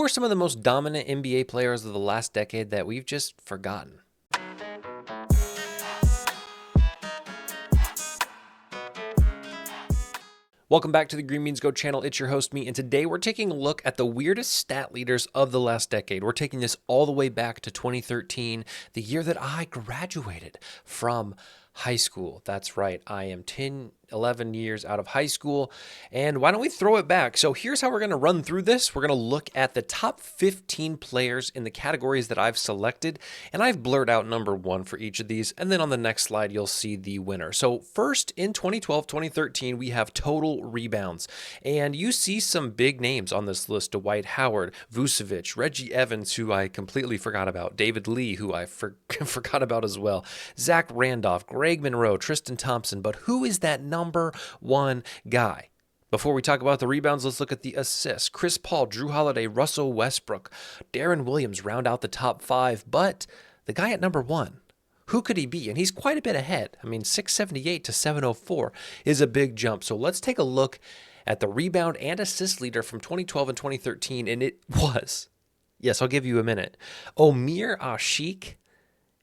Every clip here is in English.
Who are some of the most dominant NBA players of the last decade that we've just forgotten? Welcome back to the Green Beans Go channel. It's your host, me, and today we're taking a look at the weirdest stat leaders of the last decade. We're taking this all the way back to 2013, the year that I graduated from high school. That's right, I am 11 years out of high school, and why don't we throw it back? So here's how we're going to run through this. We're going to look at the top 15 players in the categories that I've selected, and I've blurred out number 1 for each of these, and then on the next slide you'll see the winner. So first, in 2012-2013, we have total rebounds, and you see some big names on this list: Dwight Howard, Vucevic, Reggie Evans, who I completely forgot about, David Lee, who I forgot about as well, Zach Randolph, Greg Monroe, Tristan Thompson. But who is that number 1 guy? Before we talk about the rebounds, let's look at the assists. Chris Paul, Drew Holiday, Russell Westbrook, Darren Williams round out the top 5. But the guy at number 1, who could he be? And he's quite a bit ahead. I mean, 678 to 704 is a big jump. So let's take a look at the rebound and assist leader from 2012 and 2013. And it was, yes, I'll give you a minute, Omer Asik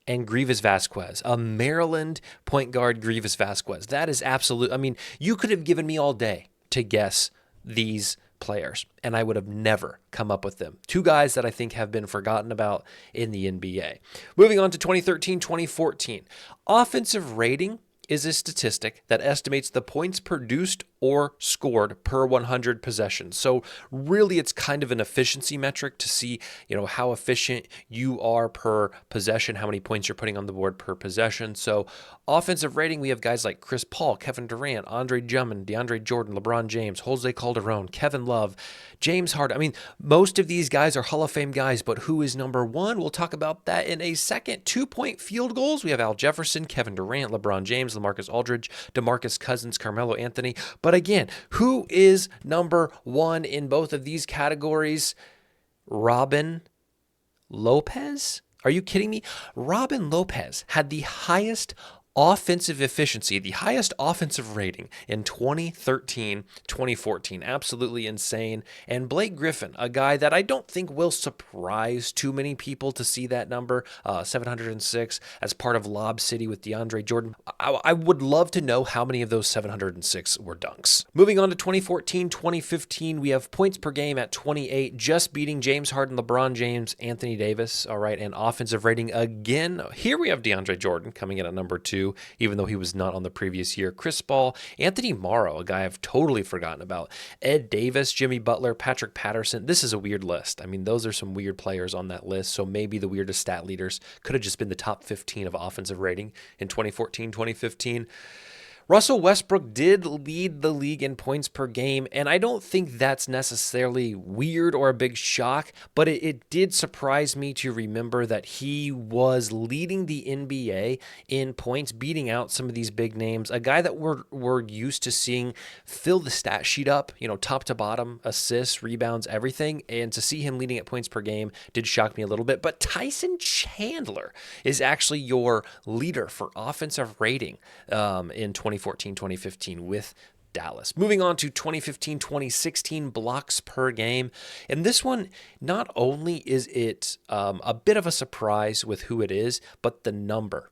and Grievous Vasquez, a Maryland point guard, Grievous Vasquez. That is absolute. I mean, you could have given me all day to guess these players, and I would have never come up with them. 2 guys that I think have been forgotten about in the NBA. Moving on to 2013-2014. Offensive rating is a statistic that estimates the points produced or scored per 100 possessions. So really, it's kind of an efficiency metric to see, how efficient you are per possession, how many points you're putting on the board per possession. So offensive rating, we have guys like Chris Paul, Kevin Durant, Andre Drummond, DeAndre Jordan, LeBron James, Jose Calderon, Kevin Love, James Harden. I mean, most of these guys are Hall of Fame guys, but who is number 1? We'll talk about that in a second. 2-point field goals, we have Al Jefferson, Kevin Durant, LeBron James, LaMarcus Aldridge, DeMarcus Cousins, Carmelo Anthony. But again, who is number 1 in both of these categories? Robin Lopez? Are you kidding me? Robin Lopez had the highest offensive efficiency, the highest offensive rating in 2013-2014. Absolutely insane. And Blake Griffin, a guy that I don't think will surprise too many people to see that number, 706, as part of Lob City with DeAndre Jordan. I would love to know how many of those 706 were dunks. Moving on to 2014-2015, we have points per game at 28, just beating James Harden, LeBron James, Anthony Davis. All right, and offensive rating again. Here we have DeAndre Jordan coming in at number 2. Even though he was not on the previous year. Chris Paul, Anthony Morrow, a guy I've totally forgotten about, Ed Davis, Jimmy Butler, Patrick Patterson. This is a weird list. I mean, those are some weird players on that list, so maybe the weirdest stat leaders could have just been the top 15 of offensive rating in 2014-2015. Russell Westbrook did lead the league in points per game, and I don't think that's necessarily weird or a big shock, but it did surprise me to remember that he was leading the NBA in points, beating out some of these big names. A guy that we're used to seeing fill the stat sheet up, top to bottom, assists, rebounds, everything, and to see him leading at points per game did shock me a little bit. But Tyson Chandler is actually your leader for offensive rating in 2014-2015 with Dallas. Moving on to 2015-2016 blocks per game. And this one, not only is it a bit of a surprise with who it is, but the number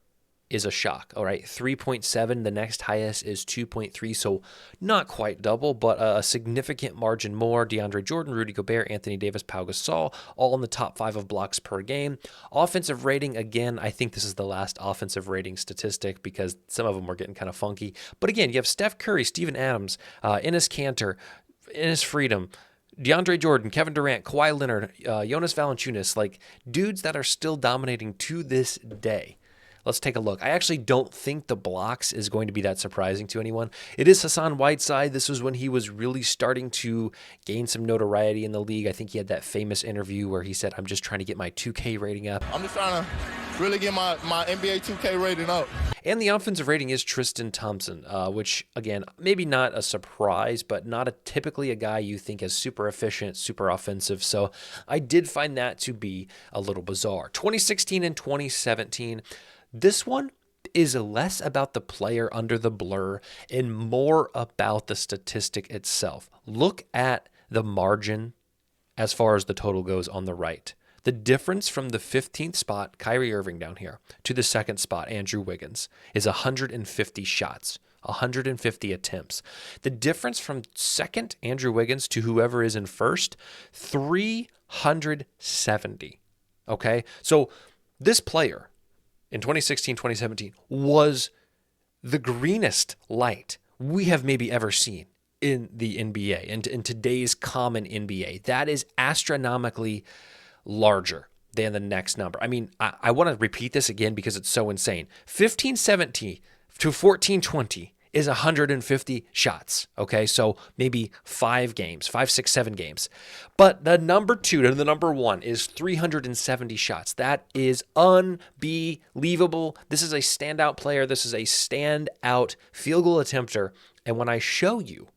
is a shock. All right, 3.7. The next highest is 2.3, so not quite double, but a significant margin more. DeAndre Jordan, Rudy Gobert, Anthony Davis, Pau Gasol, all in the top 5 of blocks per game. Offensive rating, again, I think this is the last offensive rating statistic because some of them were getting kind of funky. But again, you have Steph Curry, Steven Adams, Enes Kanter, Enes Freedom, DeAndre Jordan, Kevin Durant, Kawhi Leonard, Jonas Valanciunas, like dudes that are still dominating to this day. Let's take a look. I actually don't think the blocks is going to be that surprising to anyone. It is Hassan Whiteside. This was when he was really starting to gain some notoriety in the league. I think he had that famous interview where he said, "I'm just trying to get my 2K rating up." I'm just trying to really get my NBA 2K rating up. And the offensive rating is Tristan Thompson, which, again, maybe not a surprise, but not typically a guy you think is super efficient, super offensive. So I did find that to be a little bizarre. 2016 and 2017, this one is less about the player under the blur and more about the statistic itself. Look at the margin as far as the total goes on the right. The difference from the 15th spot, Kyrie Irving down here, to the second spot, Andrew Wiggins, is 150 shots, 150 attempts. The difference from second, Andrew Wiggins, to whoever is in first, 370. Okay? So this player in 2016, 2017 was the greenest light we have maybe ever seen in the NBA and in today's common NBA. That is astronomically larger than the next number. I mean, I want to repeat this again because it's so insane. 1570 to 1420 is 150 shots. Okay, so maybe 5 games, 5, 6, 7 games. But the number 2 to the number 1 is 370 shots. That is unbelievable. This is a standout player. This is a standout field goal attempter. And when I show you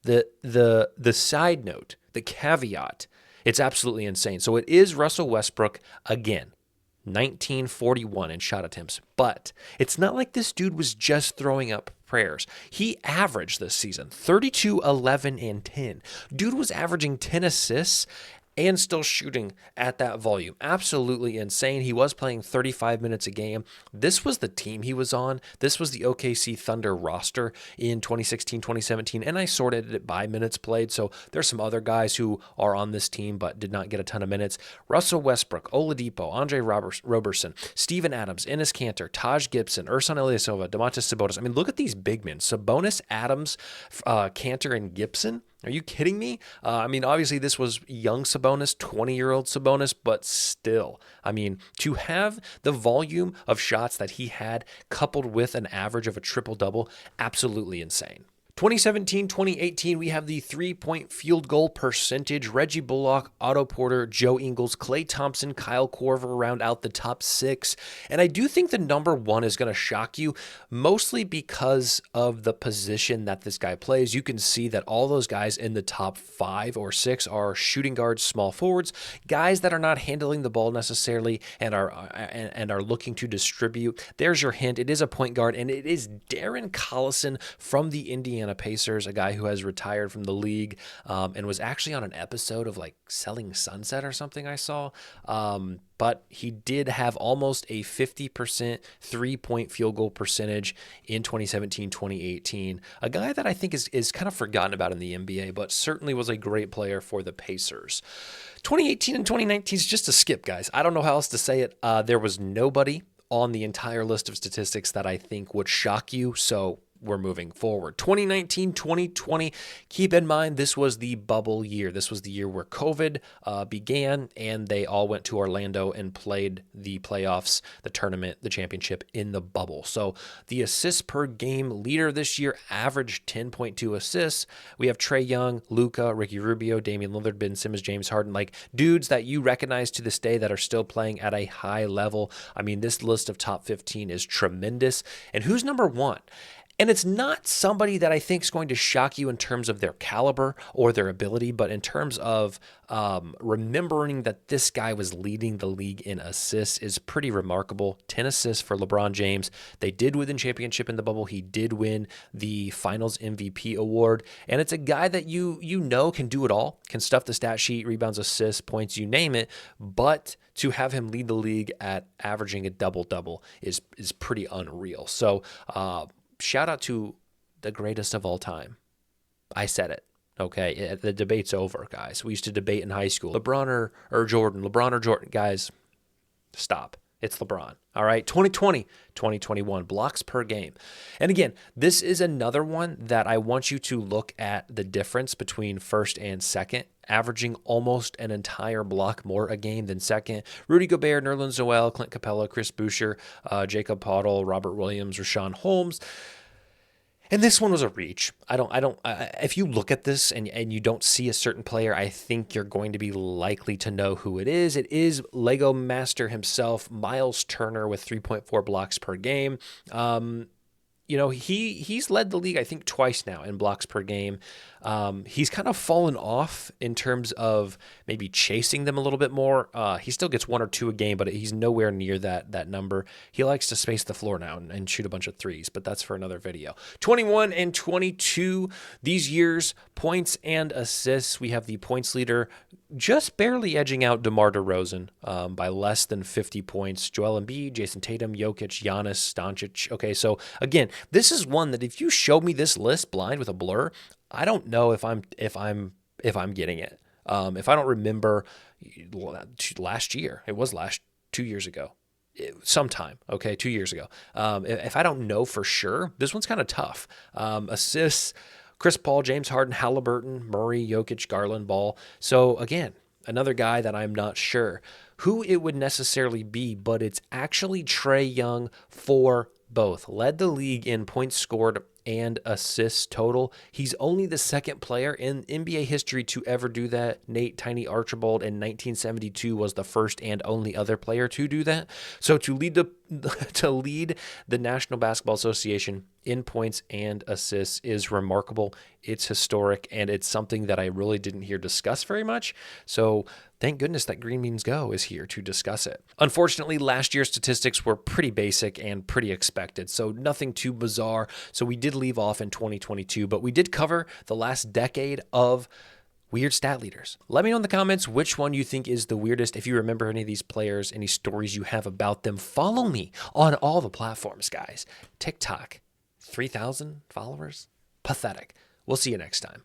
the side note, the caveat, it's absolutely insane. So it is Russell Westbrook again, 1941 in shot attempts. But it's not like this dude was just throwing up prayers. He averaged this season 32, 11, and 10. Dude was averaging 10 assists and still shooting at that volume. Absolutely insane. He was playing 35 minutes a game. This was the team he was on. This was the OKC Thunder roster in 2016, 2017, and I sorted it by minutes played, so there's some other guys who are on this team but did not get a ton of minutes. Russell Westbrook, Oladipo, Andre Roberson, Steven Adams, Enes Kanter, Taj Gibson, Ersan Ilyasova, Domantas Sabonis. I mean, look at these big men. Sabonis, Adams, Kanter, and Gibson. Are you kidding me? I mean, obviously this was young Sabonis, 20-year-old Sabonis, but still, I mean, to have the volume of shots that he had coupled with an average of a triple-double, absolutely insane. 2017-2018, we have the three-point field goal percentage. Reggie Bullock, Otto Porter, Joe Ingles, Klay Thompson, Kyle Korver round out the top 6. And I do think the number 1 is going to shock you, mostly because of the position that this guy plays. You can see that all those guys in the top 5 or 6 are shooting guards, small forwards, guys that are not handling the ball necessarily and are looking to distribute. There's your hint. It is a point guard, and it is Darren Collison from the Indiana Pacers, a guy who has retired from the league and was actually on an episode of like Selling Sunset or something I saw. But he did have almost a 50% three-point field goal percentage in 2017-2018. A guy that I think is kind of forgotten about in the NBA, but certainly was a great player for the Pacers. 2018 and 2019 is just a skip, guys. I don't know how else to say it. There was nobody on the entire list of statistics that I think would shock you, so we're moving forward. 2019, 2020, keep in mind this was the bubble year. This was the year where COVID began, and they all went to Orlando and played the playoffs, the tournament, the championship in the bubble. So the assists per game leader this year averaged 10.2 assists. We have Trae Young, Luka, Ricky Rubio, Damian Lillard, Ben Simmons, James Harden, like dudes that you recognize to this day that are still playing at a high level. I mean, this list of top 15 is tremendous. And who's number 1? And it's not somebody that I think is going to shock you in terms of their caliber or their ability, but in terms of remembering that this guy was leading the league in assists is pretty remarkable. 10 assists for LeBron James. They did win the championship in the bubble. He did win the Finals MVP award. And it's a guy that you know can do it all, can stuff the stat sheet, rebounds, assists, points, you name it. But to have him lead the league at averaging a double-double is pretty unreal. So, shout out to the greatest of all time. I said it. Okay, the debate's over, guys. We used to debate in high school. LeBron or Jordan. LeBron or Jordan. Guys, stop. It's LeBron. All right, 2020, 2021, blocks per game. And again, this is another one that I want you to look at the difference between first and second, averaging almost an entire block more a game than second. Rudy Gobert, Nerlens Noel, Clint Capella, Chris Boucher, Jacob Poeltl, Robert Williams, Rashawn Holmes. And this one was a reach. If you look at this and you don't see a certain player, I think you're going to be likely to know who it is. It is Lego Master himself, Miles Turner, with 3.4 blocks per game. He's led the league, I think, twice now in blocks per game. He's kind of fallen off in terms of maybe chasing them a little bit more. He still gets 1 or 2 a game, but he's nowhere near that number. He likes to space the floor now and shoot a bunch of threes, but that's for another video. 21 and 22 these years, points and assists. We have the points leader just barely edging out DeMar DeRozan by less than 50 points. Joel Embiid, Jason Tatum, Jokic, Giannis, Doncic. Okay, so again, this is one that if you showed me this list blind with a blur, I don't know if I'm getting it. If I don't remember last year, it was 2 years ago, sometime. Okay, 2 years ago. If I don't know for sure, this one's kind of tough. Assists. Chris Paul, James Harden, Halliburton, Murray, Jokic, Garland, Ball. So again, another guy that I'm not sure who it would necessarily be, but it's actually Trae Young for both. Led the league in points scored and assists total. He's only the second player in NBA history to ever do that. Nate Tiny Archibald in 1972 was the first and only other player to do that. So to lead the National Basketball Association in points and assists is remarkable. It's historic, and it's something that I really didn't hear discussed very much. So thank goodness that Green Means Go is here to discuss it. Unfortunately, last year's statistics were pretty basic and pretty expected, so nothing too bizarre. So we did leave off in 2022, but we did cover the last decade of weird stat leaders. Let me know in the comments which one you think is the weirdest. If you remember any of these players, any stories you have about them, follow me on all the platforms, guys. TikTok, 3,000 followers? Pathetic. We'll see you next time.